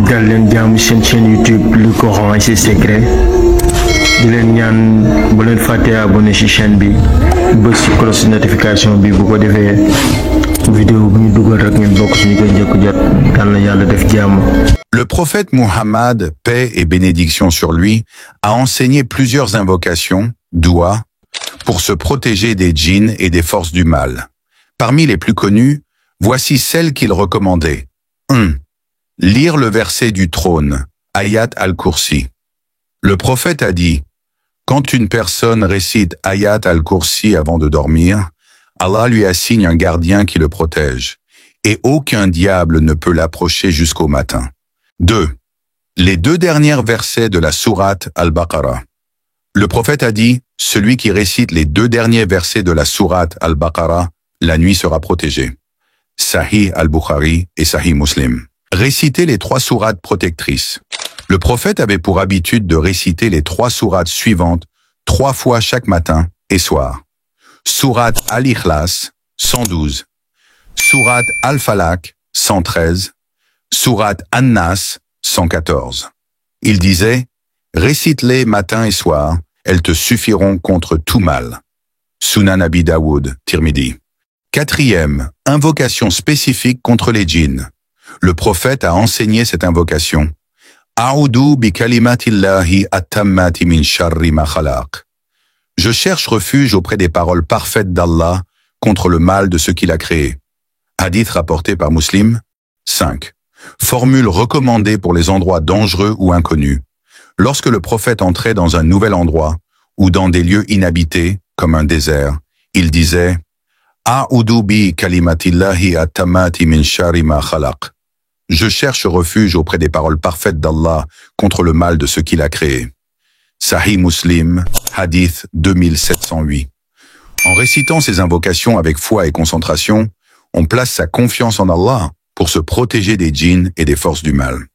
dal leen jàmm seen chaîne YouTube le Coran et ses secrets di leen ñaan bu leen fàtte abonné ci chaîne bi bës ci cloche notification bi bu ko defee vidéo bu ñu dugal rek ngeen bokk ci ñu koy njëkk jot yàlla na yàlla def jàmm. Le prophète Muhammad, paix et bénédiction sur lui, a enseigné plusieurs invocations, doua, pour se protéger des djinns et des forces du mal. Parmi les plus connues, voici celles qu'il recommandait. 1. Lire le verset du trône, Ayat al-Kursi. Le prophète a dit, quand une personne récite Ayat al-Kursi avant de dormir, Allah lui assigne un gardien qui le protège, et aucun diable ne peut l'approcher jusqu'au matin. 2. Les 2 derniers versets de la sourate Al-Baqarah. Le prophète a dit, celui qui récite les 2 derniers versets de la sourate Al-Baqarah, la nuit sera protégé. Sahih al-Bukhari et Sahih Muslim. Réciter les 3 sourates protectrices. Le prophète avait pour habitude de réciter les 3 sourates suivantes 3 fois chaque matin et soir. Sourate Al-Ikhlas, 112. Sourate Al-Falaq, 113. Sourate An-Nas, 114. Il disait, récite-les matin et soir, elles te suffiront contre tout mal. Sunan Abi Daoud, Tirmidhi. 4e, invocation spécifique contre les djinns. Le prophète a enseigné cette invocation. A'udhu bi kalimatillahi at-tammati min sharri ma khalaq. Je cherche refuge auprès des paroles parfaites d'Allah contre le mal de ce qu'il a créé. Hadith rapporté par Muslim. 5. Formule recommandée pour les endroits dangereux ou inconnus. Lorsque le prophète entrait dans un nouvel endroit ou dans des lieux inhabités, comme un désert, il disait A'udhu bi kalimatillahi at-tammati min sharri ma khalaq. Je cherche refuge auprès des paroles parfaites d'Allah contre le mal de ce qu'il a créé. Sahih Muslim, Hadith 2708. En récitant ces invocations avec foi et concentration, on place sa confiance en Allah pour se protéger des djinns et des forces du mal.